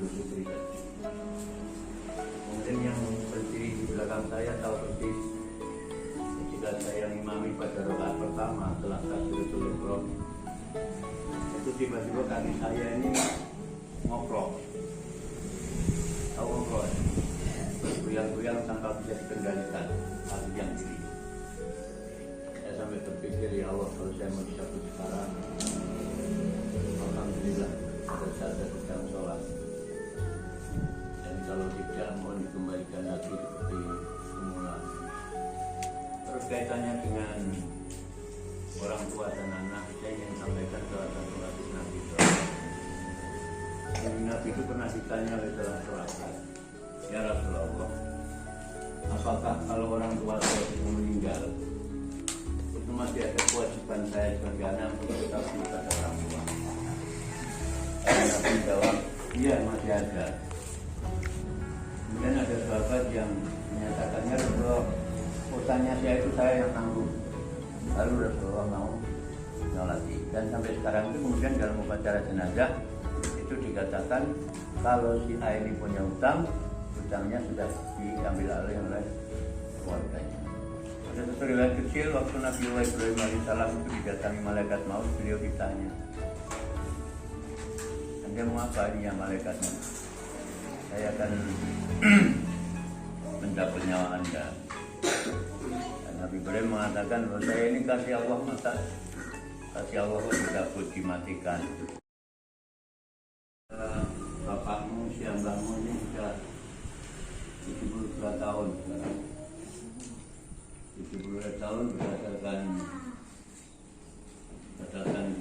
Idul Fitri tadi. Mungkin yang berdiri di belakang saya tahu persis ketika saya ngimami pada rakaat pertama setelah takbiratul ihram, itu tiba-tiba kaki saya ini ngoprok, tahu ngoprok, bergoyang-goyang tanpa bisa dikendalikan kaki yang kiri. Saya sampai berpikir, ya Allah, kalau saya mau dicabut sekarang, alhamdulillah pada saat saya sedang sholat. Dan kalau tidak, mohon dikembalikan lagi seperti semula. Terus kaitannya dengan orang tua dan anak, saya ingin sampaikan salah satu hadis Nabi. Nabi itu pernah ditanya oleh dalam surat, ya Rasulullah, apakah kalau orang tua saya itu meninggal, itu masih ada kewajiban saya sebagai anak untuk tetap pada orang tua? Nabi jawab, iya masih ada. Kemudian ada sahabat yang menyatakannya, Rasulullah, utangnya saya itu saya yang tanggung. Lalu Rasulullah mau nyolati. Dan sampai sekarang itu kemudian dalam upacara jenazah itu dikatakan kalau si A ini punya utang, utangnya sudah diambil alih oleh keluarganya. Ada satu riwayat kecil waktu Nabi Ibrahim alaihissalam itu didatangi malaikat maut, beliau ditanya, Anda mau apa ini ya malaikatnya? Saya akan mencabut nyawa Anda. Dan Nabi Ibrahim mengatakan, saya ini kasih Allah, masa kasih Allah dicabut, dimatikan. Bapakmu, si mbahmu ini sudah 72 tahun sekarang. 72 tahun berdasarkan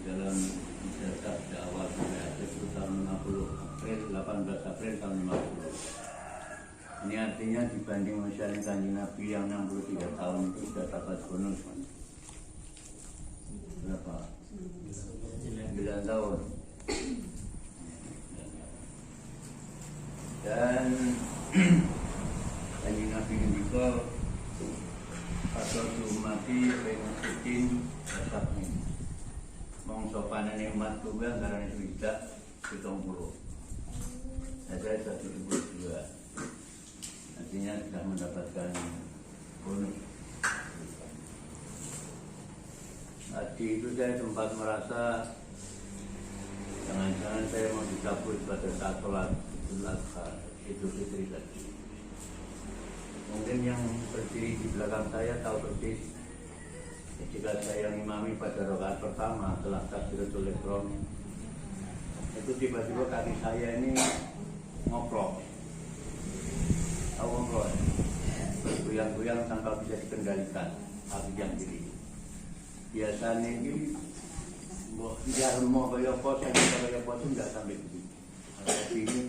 dalam ijazah dakwah itu tahun 18 April tahun 50. Ini artinya dibanding usianya Kanjeng Nabi yang 63 tahun itu sudah dapat bonus. Berapa? 9 tahun. Dan Kanjeng Nabi juga pasal mati pengen asapnya mongso panen umat juga karena itu tidak 70. Saya 1.002, artinya sudah mendapatkan bonus. Tadi itu saya sempat merasa jangan-jangan saya mau dicabut pada saat sholat Idul Fitri tadi. Mungkin yang berdiri di belakang saya tahu persis ketika saya ngimami pada rakaat pertama setelah takbiratul ihram, itu tiba-tiba kaki saya ini ngoprok, tahu ngoprok, bergoyang-goyang tanpa bisa dikendalikan kaki yang kiri. Biasanya ini mau kayak pos, tidak sampai begitu. Tapi ini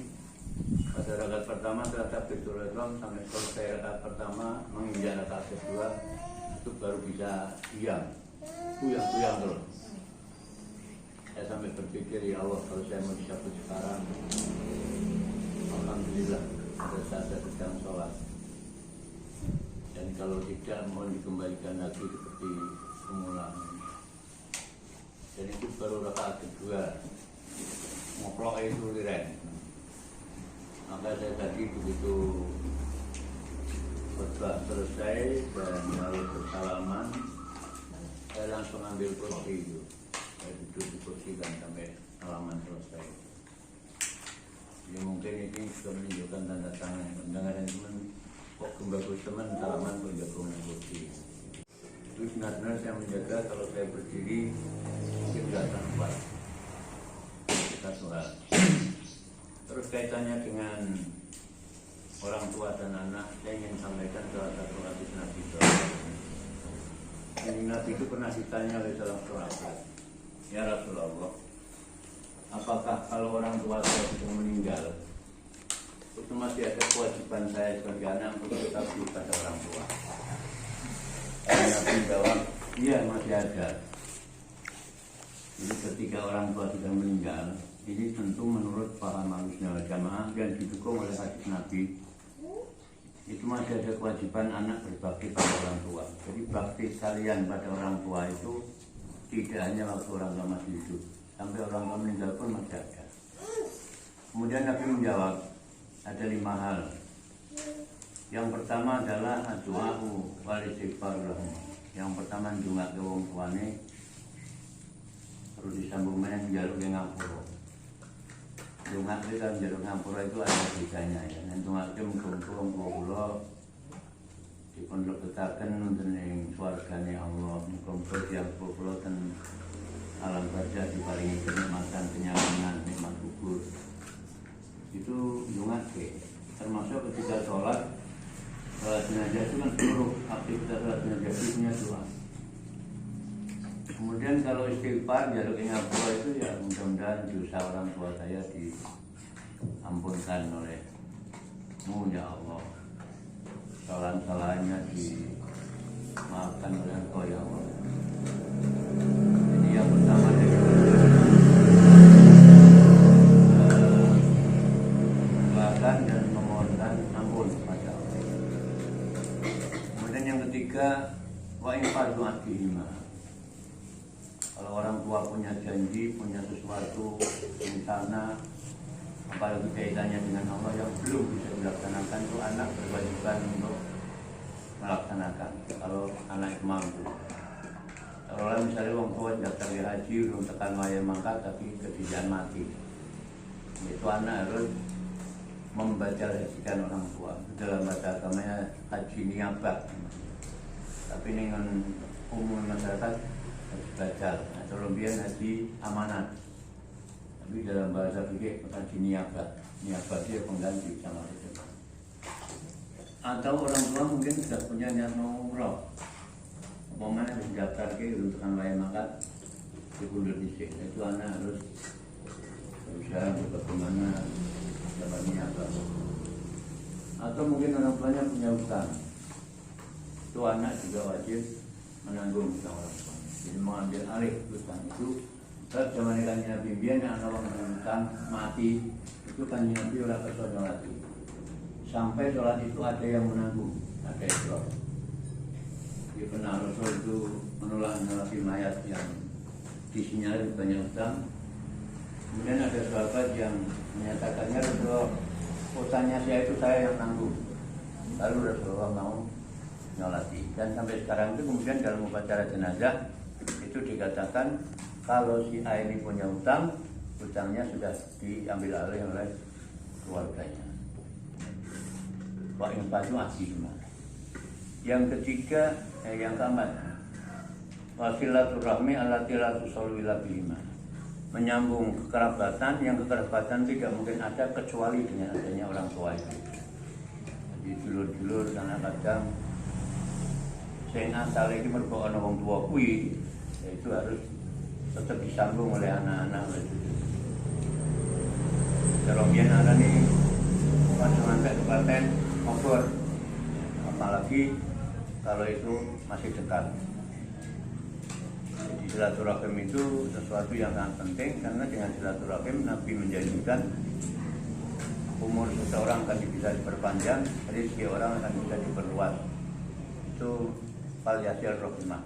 pada rakaat pertama setelah takbiratul ihram sampai selesai rakaat pertama menginjak rakaat kedua itu baru bisa diam, goyang-goyang terus. Saya sampai berpikir, ya Allah, kalau saya mau dicabut sekarang, alhamdulillah pada saat saya sedang sholat. Dan kalau tidak, mohon dikembalikan lagi seperti semula. Dan itu baru rakaat kedua, ngoplok itu liren. Maka saya tadi begitu khutbah selesai dan lalu bersalaman, saya langsung ambil kursi itu. Saya duduk di kursi dan sampai salaman selesai. Jadi mungkin ini sudah menunjukkan tanda tangan mendengarkan teman, kok bagus teman salaman pun jago kursi. Itu benar-benar saya menjaga kalau saya berdiri mungkin tidak sempat kita sholat. Terus kaitannya dengan orang tua dan anak, saya ingin sampaikan salah satu hadis Nabi. Nabi itu pernah ditanya oleh dalam surat, ya Rasulullah, apakah kalau orang tua saya sudah meninggal, itu masih ada kewajiban saya sebagai anak untuk tetap pada orang tua? Nabi jawab, iya masih ada. Jadi ketika orang tua sudah meninggal, ini tentu menurut paham Ahlussunnah wal Jamaah dan didukung oleh hadis Nabi, itu masih ada kewajiban anak berbakti pada orang tua. Jadi bakti kalian pada orang tua itu tidak hanya waktu orang tua masih hidup, sampai orang tua meninggal pun masih ada. Kemudian Kemudian Nabi menjawab, ada 5 hal. Yang pertama adalah doa'u wal istighfar lahum. Yang pertama ndongake wong tuane, terus disambung meneh njaluk ngapura. Ndongake kan njaluk ngapura itu ada bedanya ya. Nek ndongake muga-muga wong kula dipun lebetaken wonten ing swargane Allah, muga-muga tiyang kula ten alam barzah diparingi kenikmatan, kenyamanan, nikmat kubur. Itu ndongake. Termasuk ketika sholat jenazah itu kan seluruh aktivitas sholat jenazah itu punya doa. Kemudian kalau istighfar, jaluk ngapura itu ya mudah-mudahan dosa orang tua saya diampunkan oleh-Mu ya Allah. Kesalahan-kesalahannya dimaafkan oleh Engkau ya Allah. Jadi yang pertama dari melakukan dan memohonkan ampun kepada Allah. Kemudian yang ketiga, wa infadu adihima. Kalau orang tua punya janji, punya sesuatu misalnya apalagi kaitannya dengan Allah yang belum bisa dilaksanakan, itu anak berwajiban untuk melaksanakan kalau anak itu mampu. Kalau misalnya orang tua daftar haji belum tekan wayah mangkat tapi kejadian mati, itu anak harus membaca hajikan orang tua. Dalam bahasa agamanya haji niabah, tapi dengan umum masyarakat haji bacal atau lebih haji amanat. Tapi dalam bahasa fikih haji niabah, niabah itu pengganti sama itu. Atau orang tua mungkin sudah punya niat mau umroh, umpamanya daftar ke untuk wayah mangkat dikundur dhisik. Itu anak harus berusaha bagaimana dapat niabah. Atau mungkin orang tuanya punya utang, itu anak juga wajib menanggung utang orang tua. Jadi mengambil alih utang itu. Sebab zaman Kanjeng Nabi biyen ana wong utang mati, itu Kanjeng Nabi ora kersa nyolati. Sampai sholat itu ada yang menanggung, ada ikrar. Di pernah Rasul itu menolak nyolati mayat yang disinyalir banyak utang. Kemudian ada sahabat yang menyatakannya Rasulullah, utangnya saya itu saya yang tanggung. Lalu Rasulullah mau nyolati. Dan sampai sekarang itu kemudian dalam upacara jenazah itu dikatakan kalau si A ini punya utang, utangnya sudah diambil alih oleh keluarganya. Wa infadu asihima. Yang ketiga, yang keempat, wasilaturahmi allati la tusallu illa bihima. Menyambung kekerabatan yang kekerabatan tidak mungkin ada kecuali dengan adanya orang tua itu. Jadi dulur-dulur kadang-kadang sing asale iki mergo ana wong tua kuwi, itu harus tetap disambung oleh anak-anak oleh cucu. Kalau biar ada nih sampai kabupaten Bogor, apalagi kalau itu masih dekat. Jadi silaturahim itu sesuatu yang sangat penting karena dengan silaturahim Nabi menjanjikan umur seseorang akan bisa diperpanjang, rezeki orang akan bisa diperluas. Itu fal yasil rohimah.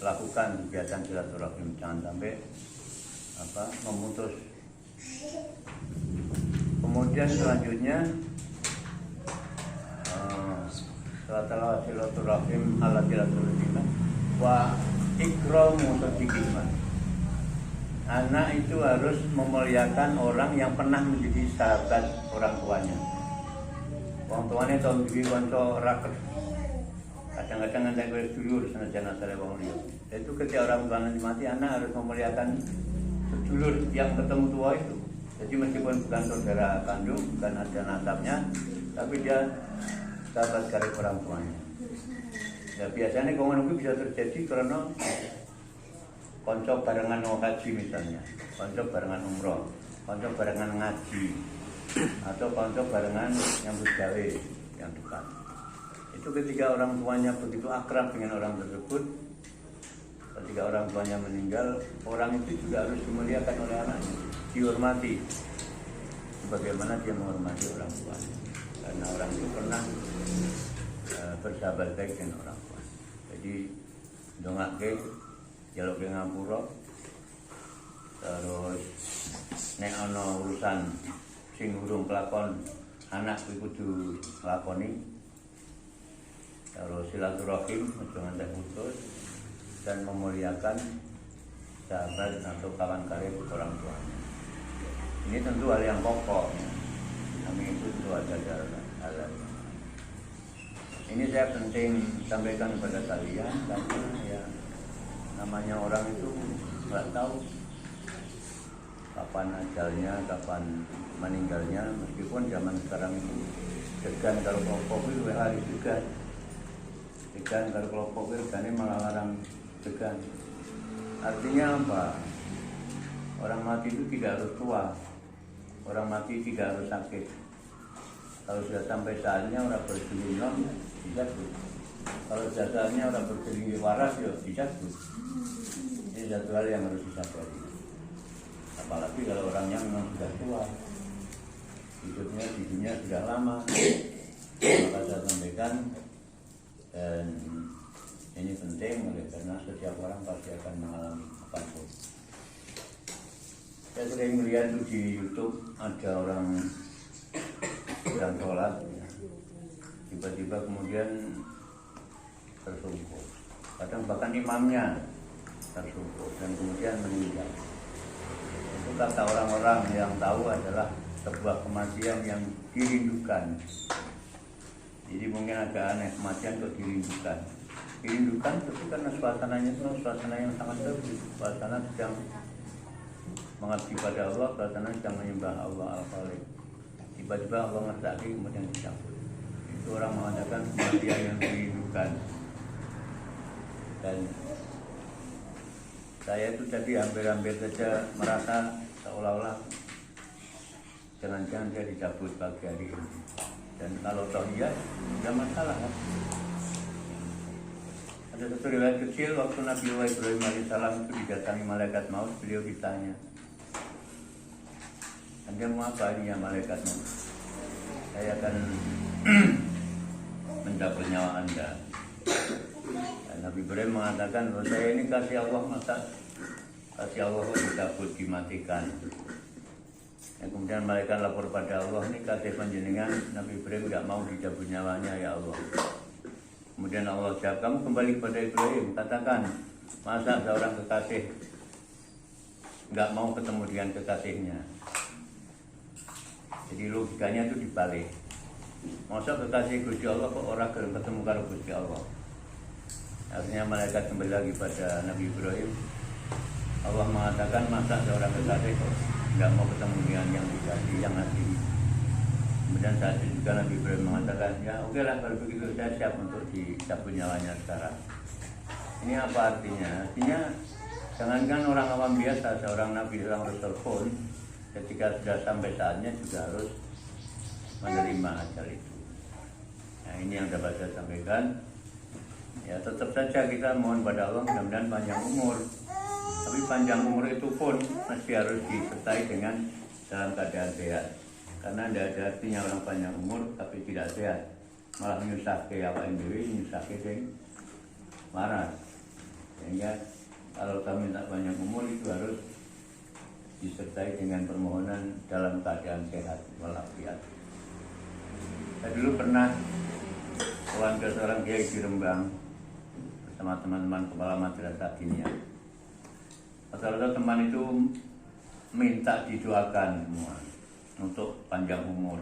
Lakukan kegiatan silaturahim, jangan sampai memutus. Kemudian selanjutnya setelah silaturahim ala silaturahim wa ikramu sadiqihim. Anak itu harus memuliakan orang yang pernah menjadi sahabat orang tuanya. Orang tuanya tahu jadi konco raket. Kadang-kadang ada gue sedulur senajan asale wong liya. Itu ketika orang tuanya mati, anak harus memuliakan sedulur yang ketemu tua itu. Jadi meskipun bukan saudara kandung, bukan ada nasabnya, tapi dia sahabat karib orang tuanya. Ya biasanya komunikasi itu bisa terjadi karena konco barengan haji misalnya, konco barengan umroh, konco barengan ngaji, atau konco barengan yang bergawe yang dekat. Itu ketika orang tuanya begitu akrab dengan orang tersebut, ketika orang tuanya meninggal, orang itu juga harus dimuliakan oleh anaknya, dihormati sebagaimana dia menghormati orang tuanya, karena orang itu pernah bersahabat baik dengan orang tua. Jadi dongake jaluk ngapura, terus nek ana urusan sing urung kelakon anak kuwi kudu lakoni. Kalau silaturahim aja ngantek putus dan memuliakan sahabat atau kawan karib orang tuanya. Ini tentu hal yang pokok. Kami itu tentu ada hal. Ini saya penting sampaikan kepada kalian karena ya namanya orang itu nggak tahu kapan ajalnya, kapan meninggalnya. Meskipun zaman sekarang itu degan kalau kelompok itu hari degan. Degan kalau kelompok itu regane malah larang degan. Artinya apa? Orang mati itu tidak harus tua. Orang mati tidak harus sakit. Kalau sudah sampai saatnya orang berdiri dicabut. Kalau sudah saatnya orang berdiri waras ya dicabut. Ini satu hal yang harus disadari. Apalagi kalau orangnya memang sudah tua, hidupnya di dunia sudah lama. Maka saya sampaikan, dan ini penting karena setiap orang pasti akan mengalami apapun. Saya sering melihat di YouTube ada orang sedang sholat, tiba-tiba kemudian tersungkur. Kadang bahkan imamnya tersungkur dan kemudian meninggal. Itu kata orang-orang yang tahu adalah sebuah kematian yang dirindukan. Jadi mungkin agak aneh, kematian kok dirindukan. Dirindukan itu karena suasananya itu suasana yang sangat bagus. Suasana sedang mengabdi pada Allah, suasana sedang menyembah Allah Al-Khaliq. Tiba-tiba Allah ngerti kemudian dicabut. Itu orang mengatakan kematian yang dirindukan. Dan saya itu tadi hampir-hampir saja merasa seolah-olah jangan-jangan dia dicabut pagi hari ini. Dan kalau toh iya, tidak masalah kan? Ada satu riwayat kecil waktu Nabi Ibrahim AS itu didatangi malaikat maut, beliau ditanya, Anda mau apa ini ya malaikat maut? Saya akan mencabut nyawa Anda. Dan Nabi Ibrahim mengatakan bahwa saya ini kasih Allah, masa kasih Allah kok dicabut, dimatikan. Yang kemudian malaikat lapor pada Allah, ini kasih panjenengan, Nabi Ibrahim tidak mau dicabut nyawanya ya Allah. Kemudian Allah jawab, kamu kembali kepada Ibrahim, katakan, masa seorang kekasih nggak mau ketemu dengan kekasihnya. Jadi logikanya itu dibalik. Masa kekasih Gusti Allah kok orang ketemu karo Gusti Allah. Akhirnya malaikat kembali lagi pada Nabi Ibrahim. Allah mengatakan, masa seorang kekasih kok nggak mau ketemu dengan yang dikasih, yang asli. Kemudian saat itu juga Nabi Ibrahim mengatakan, ya oke lah kalau begitu saya siap untuk dicabut nyawanya sekarang. Ini apa artinya? Artinya jangankan orang awam biasa, seorang Nabi, seorang Rasul pun ketika sudah sampai saatnya juga harus menerima ajal itu. Nah ini yang dapat saya sampaikan. Ya tetap saja kita mohon pada Allah mudah-mudahan panjang umur. Tapi panjang umur itu pun masih harus disertai dengan dalam keadaan sehat. Karena tidak ada artinya orang panjang umur tapi tidak sehat. Malah menyusahkan awak sendiri, menyusahkan sing waras. Sehingga kalau kami minta panjang umur itu harus disertai dengan permohonan dalam keadaan sehat walafiat. Saya dulu pernah kawan ke seorang kiai di Rembang bersama teman-teman kepala madrasah diniyah. Salah teman itu minta didoakan semua untuk panjang umur.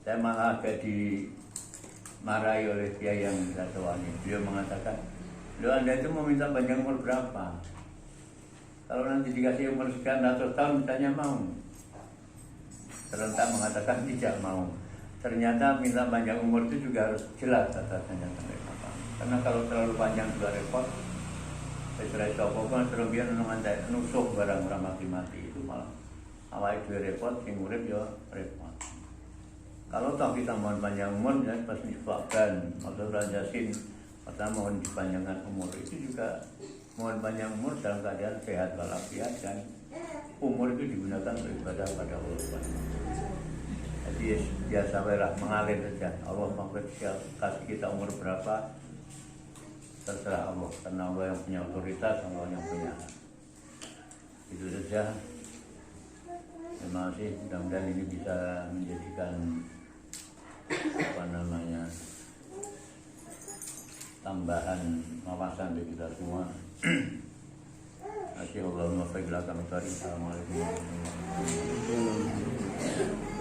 Saya malah agak dimarahi oleh kiai yang saya tawani. Beliau mengatakan, "Loh, Anda itu mau minta panjang umur berapa? Kalau nanti dikasih umur sekian ratus tahun, misalnya mau?" Serentak mengatakan tidak mau. Ternyata minta panjang umur itu juga harus jelas atasannya sampai kapan. Karena kalau terlalu panjang juga repot. Sesuai sopo kan serembian nusuk barang orang mati itu malah awal itu repot, sing urip ya repot. Kalau toh kita mohon panjang umur, ya pasti disebabkan maksud Yasin, pertama mohon dipanjangkan umur itu juga mohon panjang umur dalam keadaan sehat walafiat dan umur itu digunakan untuk ibadah pada Allah Subhanahu. Jadi biasa mengalir saja. Allah mau kasih kita umur berapa? Terserah Allah, karena Allah yang punya otoritas, Allah yang punya. Itu saja. terima kasih. Mudah-mudahan ini bisa menjadikan tambahan wawasan bagi kita semua. Assalamualaikum warahmatullahi wabarakatuh.